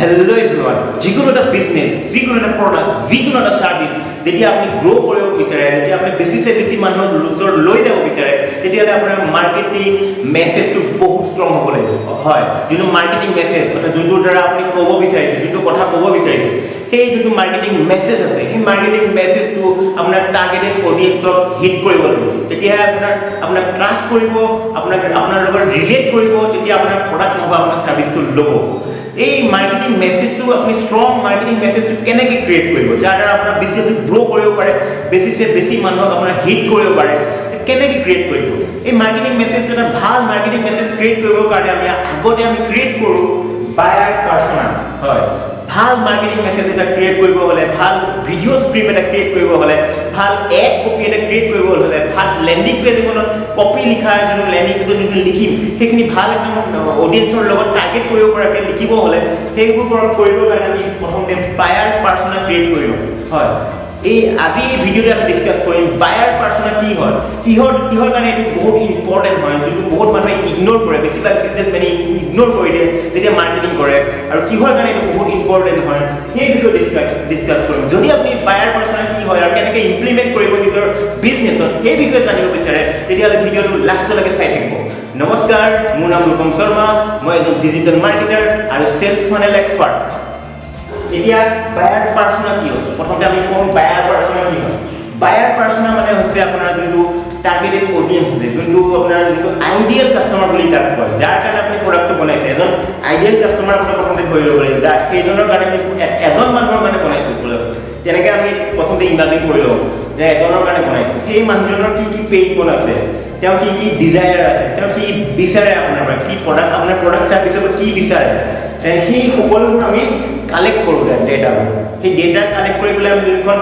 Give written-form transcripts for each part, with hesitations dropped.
Hello everyone, যিকোনো এটা business, যিকোনো এটা প্ৰডাক্ট, যিকোনো এটা সাৰ্ভিস যেতিয়া আপুনি গ্ৰো কৰিব বিচাৰে, যেতিয়া আপুনি বেছি মানুহৰ ওচৰত লৈ যাব বিচাৰে, তেতিয়াহ'লে আপোনাৰ মাৰ্কেটিং মেছেজটো বহুত ষ্ট্ৰং হ'ব লাগিব। হয়, যোনটো মাৰ্কেটিং মেছেজ অৰ্থাৎ যোনটোৰ দ্বাৰা আপুনি ক'ব বিচাৰিছে, যোনটো কথা ক'ব বিচাৰিছে, সেই যোনটো মাৰ্কেটিং মেছেজ আছে, সেই মাৰ্কেটিং মেছেজটো আপোনাৰ টাৰ্গেটেড অডিয়েন্সক হিট কৰিব লাগিব। তেতিয়াহে আপোনাক ট্ৰাষ্ট কৰিব, আপোনাৰ লগত ৰিলেট কৰিব, তেতিয়া আপোনাৰ প্ৰডাক্ট নহ'ব আপোনাৰ ছাৰ্ভিচটো ল'ব। এই মাৰ্কেটিং মেছেজটো আপুনি ষ্ট্ৰং মাৰ্কেটিং মেছেজটো কেনেকৈ ক্ৰিয়েট কৰিব, যাৰ দ্বাৰা আপোনাৰ বিজনেছটো গ্ৰ' কৰিব পাৰে, বেছি মানুহক আপোনাৰ হিট কৰিব পাৰে, কেনেকৈ ক্ৰিয়েট কৰিব। এই মাৰ্কেটিং মেছেজটো এটা ভাল মাৰ্কেটিং মেছেজ ক্ৰিয়েট কৰিবৰ কাৰণে আমি ক্ৰিয়েট কৰোঁ বায়াৰ পাৰ্চনা। হয়, ভাল মাৰ্কেটিং মেছেজ এটা ক্ৰিয়েট কৰিব হ'লে, ভাল ভিডিঅ' স্ক্ৰিপ্ট এটা ক্ৰিয়েট কৰিব হ'লে, ভাল এড কপি এটা ক্ৰিয়েট কৰিব হ'লে, ভাল লেণ্ডিং পেজ এখনত কপি লিখা যোনটো লেণ্ডিং পেজত যোনটো লিখিম, সেইখিনি ভাল একদম অডিয়েন্সৰ লগত টাৰ্গেট কৰিব পৰাকৈ লিখিব হ'লে, সেইবোৰ কৰিবৰ কাৰণে আমি প্ৰথমতে বায়াৰ পাৰ্চনা ক্ৰিয়েট কৰিব। হয়, আজি এই ভিডিঅ'তে আমি ডিছকাছ কৰিম বায়াৰ পাৰ্চনা কি হয়, কিহৰ কাৰণে এইটো বহুত ইম্পৰ্টেণ্ট হয়, যোনটো বহুত মানুহে ইগন'ৰ কৰে, বেছিভাগ বিজনেছমেনে ইগন'ৰ কৰি দিয়ে যেতিয়া মাৰ্কেটিং কৰে, আৰু কিহৰ কাৰণে এইটো বহুত ইম্পৰ্টেণ্ট হয় সেই বিষয়ে ডিছকাছ কৰিম। যদি আপুনি বায়াৰ পাৰ্চনা কি হয় আৰু কেনেকৈ ইমপ্লিমেণ্ট কৰিব নিজৰ বিজনেছত, সেই বিষয়ে জানিব বিচাৰে, তেতিয়াহ'লে ভিডিঅ'টো লাষ্টলৈকে চাই থাকিব। নমস্কাৰ, মোৰ নাম ৰূপম শৰ্মা, মই এজন ডিজিটেল মাৰ্কেটাৰ আৰু চেলছ ফানেল এক্সপাৰ্ট। এতিয়া বায়াৰ পাৰ্চনা কি হয়, প্ৰথমতে আমি কওঁ বায়াৰ পাৰ্চনা কি হয়। বায়াৰ পাৰ্চনা মানে হৈছে আপোনাৰ যোনটো টাৰ্গেটেড অডিয়েন্স আছে, যোনটো আইডিয়েল কাষ্টমাৰ বুলি তাক কয়, যাৰ কাৰণে আপুনি প্ৰডাক্টটো বনাইছে। এজন আইডিয়েল কাষ্টমাৰ আপুনি প্ৰথমতে ধৰি ল'ব লাগিব, যাৰ সেইজনৰ কাৰণে আমি এজন মানুহৰ কাৰণে বনাইছোঁ। তেনেকৈ আমি প্ৰথমতে ইমাজিন কৰি লওঁ যে এজনৰ কাৰণে বনাইছোঁ, সেই মানুহজনৰ কি পেইন পইণ্ট আছে, তেওঁ কি ডিজায়াৰ আছে, তেওঁ কি বিচাৰে আপোনাৰ পৰা, কি প্ৰডাক্ট আপোনাৰ প্ৰডাক্ট ছাৰ্ভিচৰ কি বিচাৰে, সেই সকলোবোৰ আমি কালেক্ট কৰোঁ ডেটাবোৰ। সেই ডেটা কালেক্ট কৰি পেলাই আমি যোনখন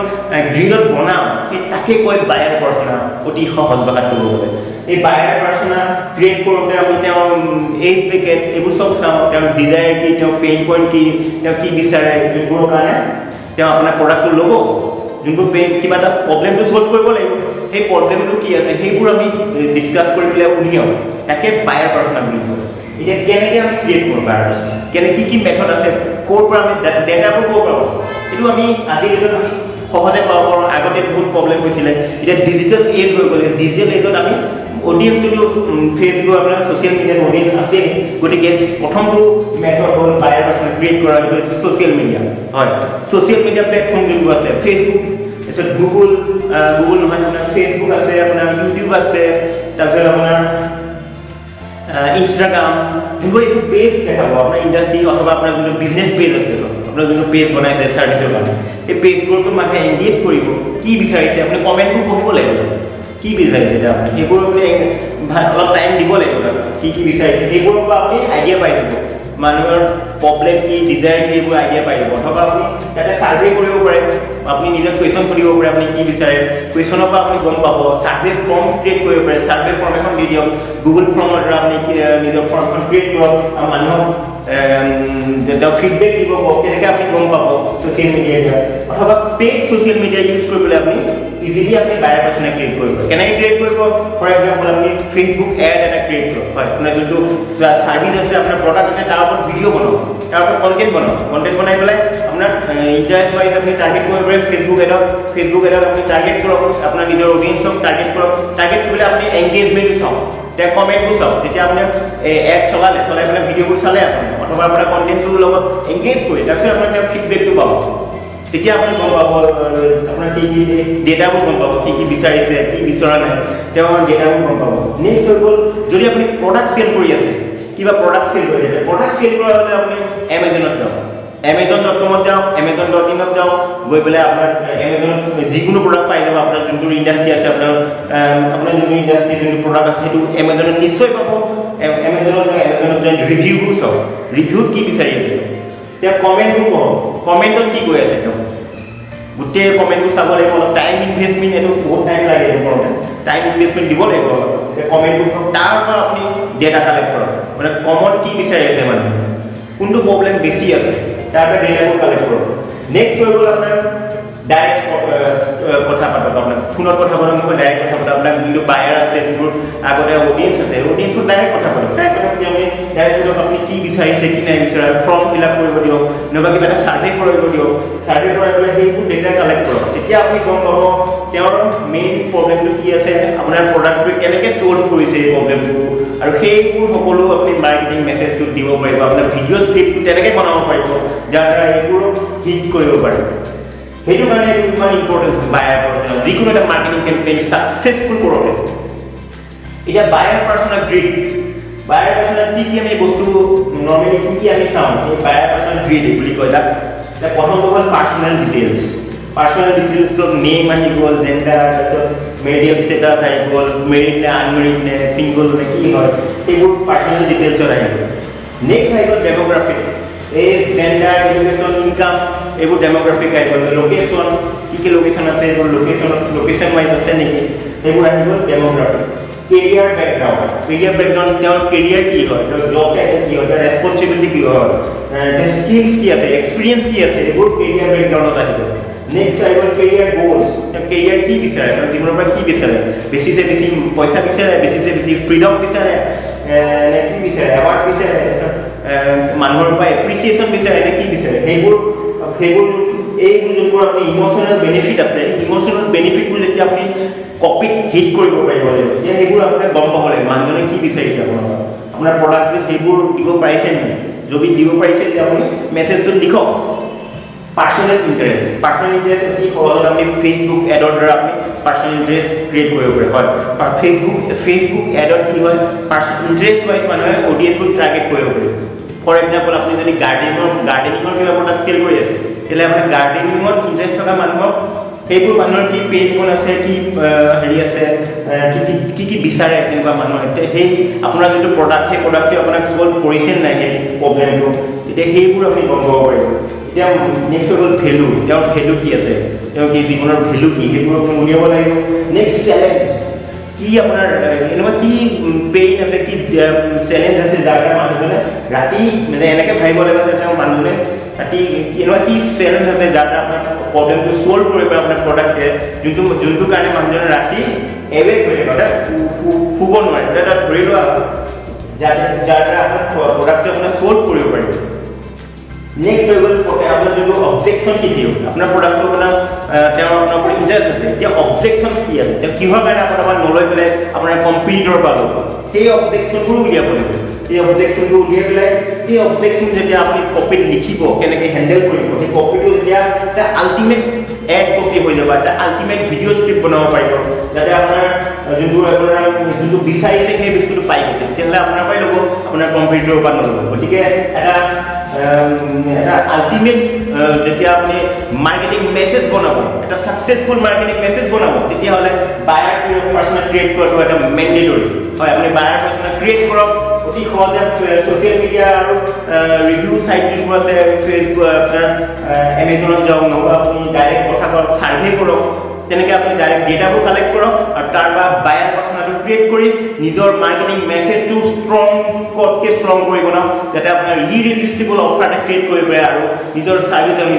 গ্ৰীডত বনাওঁ, সেই তাকে কয় বায়াৰ পাৰ্চনা, অতি সহজ ভাষাত ক'ব গ'লে। এই বায়াৰ পাৰ্চনা ক্ৰিয়েট কৰোঁতে আমি তেওঁ এইজ পেকেট এইবোৰ চব চাওঁ, তেওঁৰ ডিজায়াৰ কি, তেওঁ পেইন পইণ্ট কি, তেওঁ কি বিচাৰে, যোনবোৰৰ কাৰণে তেওঁ আপোনাৰ প্ৰডাক্টটো ল'ব, যোনবোৰ কিবা এটা প্ৰব্লেমটো ছল্ভ কৰিব লাগিব, সেই প্ৰব্লেমটো কি আছে সেইবোৰ আমি ডিছকাছ কৰি পেলাই উলিয়াওঁ, তাকে বায়াৰ পাৰ্চনা বুলি কয়। এতিয়া কেনেকৈ আমি ক্ৰিয়েট কৰোঁ বায়াৰ পাৰ্চনা, কি মেথড আছে, ক'ৰ পৰা আমি ডেটাবোৰ ক'ৰ পৰা পাওঁ, এইটো আমি আজিৰ ডেটত আমি সহজে পাব পাৰোঁ। আগতে বহুত প্ৰব্লেম হৈছিলে, এতিয়া ডিজিটেল এজ হৈ গ'লে, ডিজিটেল এজত আমি অডিয়েন্সটো ফেচবুক আপোনাৰ ছ'চিয়েল মিডিয়াত অডিয়েন্স আছে, গতিকে প্ৰথমটো মেথড হ'ল বায়াৰ পাৰ্চনা ক্ৰিয়েট কৰা, সেইটো ছ'চিয়েল মিডিয়া। হয়, ছ'চিয়েল মিডিয়া প্লেটফৰ্ম যোনবোৰ আছে, ফেচবুক, তাৰপিছত গুগল নহয় আপোনাৰ ফেচবুক আছে, আপোনাৰ ইউটিউব আছে, তাৰপিছত আপোনাৰ ইনষ্টাগ্ৰাম, যোনবোৰ এইটো পেজ দেখাব আপোনাৰ ইণ্ডাষ্ট্ৰি অথবা আপোনাৰ যোনটো বিজনেছ পেজ আছে, আপোনাৰ যোনটো পেজ বনাইছে ছাৰ্ভিচৰ কাৰণে, সেই পেজবোৰতো মানুহে এংগেজ কৰিব, কি বিচাৰিছে আপুনি কমেণ্টবোৰ পঢ়িব লাগিব, কি বিচাৰিছে এতিয়া আপুনি সেইবোৰ আপুনি অলপ টাইম দিব লাগিব, কি বিচাৰিছে সেইবোৰৰ পৰা আপুনি আইডিয়া পাই যাব, মানুহৰ প্ৰব্লেম কি, ডিজায়াৰ কি, এইবোৰ আইডিয়া পাই যাব। অথবা আপুনি তাতে ছাৰ্ভে কৰিব পাৰে, আপুনি নিজৰ কুৱেশ্যন সুধিব পাৰে, আপুনি কি বিচাৰে, কুৱেশ্যনৰ পৰা আপুনি গম পাব। ছাৰ্ভে ফৰ্ম ক্ৰিয়েট কৰিব পাৰে, ছাৰ্ভে ফৰ্ম এখন দি দিয়ক, গুগল ফৰ্মৰ দ্বাৰা আপুনি নিজৰ ফৰ্মখন ক্ৰিয়েট কৰক, আৰু মানুহক তেওঁ ফিডবেক দিব, কেনেকৈ আপুনি গম পাব ছ'চিয়েল মিডিয়াৰ দ্বাৰা। অথবা পেইড ছ'চিয়েল মিডিয়া ইউজ কৰি পেলাই আপুনি ইজিলি আপুনি বায়াৰ পাৰ্চনা ক্ৰিয়েট কৰিব। কেনেকৈ ক্ৰিয়েট কৰিব, ফৰ এক্সাম্পল আপুনি ফেচবুক এড এটা ক্ৰিয়েট কৰক। হয়, আপোনাৰ যোনটো ছাৰ্ভিচ আছে, আপোনাৰ প্ৰডাক্ট আছে, তাৰ ওপৰত ভিডিঅ' বনাওক, তাৰ ওপৰত কণ্টেণ্ট বনাই পেলাই আপোনাৰ ইণ্টাৰেষ্ট ৱাইজ আপুনি টাৰ্গেট কৰিব পাৰে। ফেচবুক এডত আপুনি টাৰ্গেট কৰক, আপোনাৰ নিজৰ অডিয়েন্সক টাৰ্গেট কৰক, টাৰ্গেট কৰি পেলাই আপুনি এংগেজমেণ্টটো চাওক, তেওঁ কমেণ্টবোৰ চাওক, তেতিয়া আপুনি এড চলাই পেলাই ভিডিঅ'বোৰ চালে আপুনি, অথবা আপোনাৰ কণ্টেণ্টটোৰ লগত এংগেজ কৰি তাৰপিছত আপোনাৰ তেওঁ ফিডবেকটো পাব, তেতিয়া আপুনি গম পাব আপোনাৰ কি ডেটাবোৰ গম পাব, কি বিচাৰিছে, কি বিচৰা নাই, তেওঁৰ ডেটাবোৰ গম পাব। নেক্সট হৈ গ'ল, যদি আপুনি প্ৰডাক্ট চেল কৰি আছে, কিবা প্ৰডাক্ট চেল কৰি আছে, প্ৰডাক্ট চেল কৰা হ'লে আপুনি এমেজনত যাওক, Amazon.com-ত যাওক, Amazon.in-ত যাওক, গৈ পেলাই আপোনাৰ এমেজনত যিকোনো প্ৰডাক্ট পাই যাব। আপোনাৰ যোনটো ইণ্ডাষ্ট্ৰি আছে, আপোনাৰ যোনটো ইণ্ডাষ্ট্ৰি যোনটো প্ৰডাক্ট আছে, সেইটো এমেজনত নিশ্চয় পাব। এমেজনত ৰিভিউবোৰ চাওক, ৰিভিউত কি বিচাৰি আছে, তেওঁ কমেণ্টবোৰ কওক, কমেণ্টত কি কৈ আছে, তেওঁ গোটেই কমেণ্টবোৰ চাব লাগিব। অলপ টাইম ইনভেষ্টমেণ্ট, এইটো বহুত টাইম লাগে, কৰোঁতে টাইম ইনভেষ্টমেণ্ট দিব লাগিব অলপ। কমেণ্টবোৰ কওক, তাৰ পৰা আপুনি ডেটা কালেক্ট কৰক, মানে কমন কি বিচাৰি আছে, মানুহে কোনটো প্ৰব্লেম বেছি আছে, তাৰ পৰা ডেটাবোৰ কালেক্ট কৰক। নেক্সট হৈ গ'ল আপোনাৰ ডাইৰেক্ট কথা পাতক, আপোনাৰ ফোনত কথা পাতক নহয়, ডাইৰেক্ট কথা পাতক। আপোনাৰ যোনটো বায়াৰ আছে, যোনবোৰ আগতে অডিয়েঞ্চ আছে, অডিয়েঞ্চত ডাইৰেক্ট কথা পাতক। ডাইৰেক্ট কথা পাতি আমি ডাইৰেক্ট ধৰক আপুনি কি বিচাৰিছে কি নাই বিচৰা, ফৰ্ম ফিল আপ কৰিব দিয়ক, নহবা কিবা এটা ছাৰ্ভে কৰিব দিয়ক। ছাৰ্ভে কৰাই পেলাই সেইবোৰ ডেটা কালেক্ট কৰক। তেতিয়া আপুনি গম পাব তেওঁৰ মেইন প্ৰব্লেমটো কি আছে, আপোনাৰ প্ৰডাক্টটোৱে কেনেকৈ ছল্ভ কৰিছে এই প্ৰব্লেমটো, আৰু সেইবোৰ সকলো আপুনি মাৰ্কেটিং মেছেজটোত দিব পাৰিব। আপোনাৰ ভিডিঅ' স্ক্ৰিপ্টটো তেনেকৈ বনাব পাৰিব যাৰ দ্বাৰা এইবোৰ হিট কৰিব পাৰিব। সেইটো কাৰণে এইটো ইমান ইম্পৰ্টেণ্ট বায়াৰ পাৰ্চনা, যিকোনো এটা মাৰ্কেটিং কেম্পেইন ছাকচেছফুল কৰোঁতে। এতিয়া বায়াৰ পাৰ্চনা গ্ৰিড, বায়াৰ পাৰ্চনা কি আমি বস্তু নৰ্মেলি কি আমি চাওঁ, এই বায়াৰ পাৰ্চনা গ্ৰিড বুলি কয় তাক। এতিয়া প্ৰথমটো হ'ল পাৰ্চনেল ডিটেইলছ। পাৰ্চনেল ডিটেইলছত নেম আহি গ'ল, জেণ্ডাৰ, তাৰপিছত মেৰিটেল ষ্টেটাছ আহি গ'ল, মেৰিড নে আনমেৰিড নে ছিংগল নে কি হয়, সেইবোৰ পাৰ্চনেল ডিটেইলছত আহি গ'ল। নেক্সট আহি গ'ল demographic, age, gender, education, income, এইবোৰ ডেম'গ্ৰাফিক আহি গ'ল। লোকেশ্যন, কি লোকেশ্যন আছে, এইবোৰ লোকেশ্যন ৱাইজ আছে নেকি, সেইবোৰ আহি গ'ল demographic. Career background, career background, তেওঁৰ কেৰিয়াৰ কি হয়, তেওঁৰ জব টাইটেল কি হয়, তেওঁৰ ৰেছপনচিবিলিটি কি হয়, তেওঁৰ স্কিলছ কি আছে, এক্সপিৰিয়েঞ্চ কি আছে, এইবোৰ কেৰিয়াৰ বেকগ্ৰাউণ্ডত আহি গ'ল। নেক্সট আহি গ'ল কেৰিয়াৰ গ'লছ, তেওঁ কেৰিয়াৰ কি বিচাৰে, তেওঁ জীৱনৰ পৰা কি বিচাৰে, বেছিছে বেছি পইচা বিচাৰে, বেছিছে বেছি ফ্ৰীডম বিচাৰে নে কি বিচাৰে, এৱাৰ্ড বিচাৰে, মানুহৰ পৰা এপ্ৰিচিয়েশ্যন বিচাৰে নে কি বিচাৰে, সেইবোৰ এইবোৰ যোনবোৰ আপুনি ইম'চনেল বেনিফিট আছে, ইম'চনেল বেনিফিটবোৰ যেতিয়া আপুনি কপিত হিট কৰিব পাৰিব লাগিব, তেতিয়া সেইবোৰ আপোনাৰ গম পাব লাগিব মানুহজনে কি বিচাৰিছে আপোনাৰ প্ৰডাক্টটো, সেইবোৰ দিব পাৰিছে নেকি। যদি দিব পাৰিছে তেতিয়া আপুনি মেছেজটো লিখক। পাৰ্চনেল ইণ্টাৰেষ্ট, পাৰ্চনেল ইণ্টাৰেষ্ট অতি সহজত আপুনি ফেচবুক এডৰ দ্বাৰা আপুনি পাৰ্চনেল ইণ্টাৰেষ্ট ক্ৰিয়েট কৰিব পাৰে। হয়, ফেচবুক এডত কি হয়, পাৰ্চনেল ইণ্টাৰেষ্ট ৱাইজ মানুহে অডিয়েঞ্চবোৰ টাৰ্গেট কৰিব পাৰে। ফৰ এক্সাম্পল, আপুনি যদি গাৰ্ডেনিঙৰ কিবা প্ৰডাক্ট চেল কৰি আছে, তেতিয়াহ'লে আপুনি গাৰ্ডেনিঙত ইণ্টাৰেষ্ট থকা মানুহক, সেইবোৰ মানুহৰ কি পেইন পইণ্ট আছে, কি হেৰি আছে, কি বিচাৰে তেনেকুৱা মানুহৰ, সেই আপোনাৰ যিটো প্ৰডাক্ট, সেই প্ৰডাক্টটো আপোনাক ছল্ভ কৰিছে নাই সেই প্ৰব্লেমটো, তেতিয়া সেইবোৰ আপুনি গম পাব পাৰিব। এতিয়া নেক্সট হৈ গ'ল ভেলু, তেওঁৰ ভেলু কি আছে, তেওঁৰ কি জীৱনৰ ভেলু কি, সেইবোৰ আপুনি উলিয়াব লাগিব। নেক্সট চেলেঞ্জ, কি আপোনাৰ এনেকুৱা কি পেইন আছে, কি চেলেঞ্জ আছে যাৰ দ্বাৰা মানুহজনে ৰাতি মানে এনেকৈ ভাবিব লাগিব যে তেওঁ মানুহজনে ৰাতি এনেকুৱা কি চেলেঞ্জ আছে যাৰ দ্বাৰা আপোনাৰ প্ৰব্লেমটো ছল্ভ কৰিব পাৰে আপোনাৰ প্ৰডাক্টে, যোনটো কাৰণে মানুহজনে ৰাতি এৱেক হৈ থাকে, শুব নোৱাৰে, এটা ধৰি লোৱা যাৰ দ্বাৰা আপোনাৰ প্ৰডাক্টটো আপোনাৰ ছল্ভ কৰিব পাৰিব। নেক্সট হৈ গ'ল আপোনাৰ যোনটো অবজেকশ্যন কি দিওঁ, আপোনাৰ প্ৰডাক্টটো আপোনাৰ তেওঁৰ আপোনাৰ ওপৰত ইণ্টাৰেষ্ট আছে, এতিয়া অবজেকশ্যন কি আছে, তেওঁ কিহৰ কাৰণে আপোনাৰ পৰা নলৈ পেলাই আপোনাৰ কম্পিটিটৰ পাব, সেই অবজেকশ্যনবোৰো উলিয়াব লাগিব। সেই অবজেকশ্যনটো উলিয়াই পেলাই সেই অবজেকশ্যন যেতিয়া আপুনি কপিত লিখিব, কেনেকৈ হেণ্ডেল কৰিব, সেই কপিটো যেতিয়া এটা আল্টিমেট এড কপি হৈ যাব, এটা আল্টিমেট ভিডিঅ' স্ক্ৰিপ্ট বনাব পাৰিব, যাতে আপোনাৰ যোনটো বিচাৰিছে সেই বস্তুটো পাই গৈছে, তেতিয়াহ'লে আপোনাৰ পৰাই ল'ব, আপোনাৰ কম্পিটিটৰৰ পৰা নল'ব। গতিকে এটা আল্টিমেট যেতিয়া আপুনি মাৰ্কেটিং মেছেজ বনাব, এটা ছাকচেছফুল মাৰ্কেটিং মেছেজ বনাব, তেতিয়াহ'লে বায়াৰ পাৰ্চনা ক্ৰিয়েট কৰাটো এটা মেণ্ডেটৰী হয়। আপুনি বায়াৰ পাৰ্চনা ক্ৰিয়েট কৰক, অতি সহজে ছ'চিয়েল মিডিয়া আৰু ৰিভিউ ছাইট যোনবোৰ আছে, ফেচবুক আপোনাৰ এমেজনত যাওক, নহ'বা আপুনি ডাইৰেক্ট কথা কওক, ছাৰ্ভে কৰক, তেনেকৈ আপুনি ডাইৰেক্ট ডেটাবোৰ কালেক্ট কৰক, আৰু তাৰ পৰা বায়াৰ পাৰ্চনাটো ক্ৰিয়েট কৰি নিজৰ মাৰ্কেটিং মেছেজটো ষ্ট্ৰংতকৈ ষ্ট্ৰং কৰি বনাওক, যাতে আপোনাৰ ইৰিজিষ্টিবল অফাৰ এটা ক্ৰিয়েট কৰিব পাৰে আৰু নিজৰ ছাৰ্ভিচ আৰু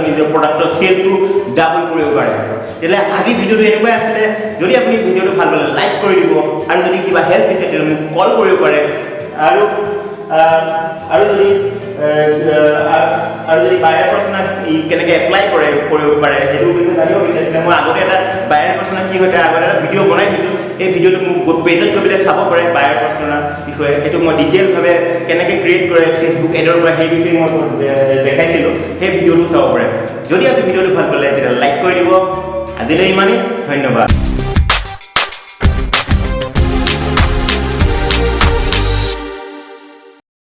নিজৰ প্ৰডাক্টৰ চেলটো ডাবল কৰিব পাৰে। তেতিয়াহ'লে আজি ভিডিঅ'টো এনেকুৱাই আছিলে। যদি আপুনি ভিডিঅ'টো ভাল পালে লাইক কৰি দিব, আৰু যদি কিবা হেল্প দিছে তেতিয়াহ'লে মোক কল কৰিব পাৰে, আৰু যদি বায়াৰ পাৰ্চনা কেনেকৈ এপ্লাই কৰিব পাৰে সেইটো বিষয়ে জানিব বিচাৰে, তেতিয়া মই আগতে এটা বায়াৰ পাৰ্চনা কি হয় তাৰ আগতে এটা ভিডিঅ' বনাই দিছোঁ। সেই ভিডিঅ'টো মোক পেজত গৈ পেলাই চাব পাৰে বায়াৰ পাৰ্চনা বিষয়ে। সেইটো মই ডিটেইলভাৱে কেনেকৈ ক্ৰিয়েট কৰে ফেচবুক এডৰ পৰা, সেই বিষয়ে মই দেখাইছিলোঁ, সেই ভিডিঅ'টো চাব পাৰে। যদি আপুনি ভিডিঅ'টো ভাল পালে তেতিয়া লাইক কৰি দিব। আজিলৈ ইমানেই, ধন্যবাদ।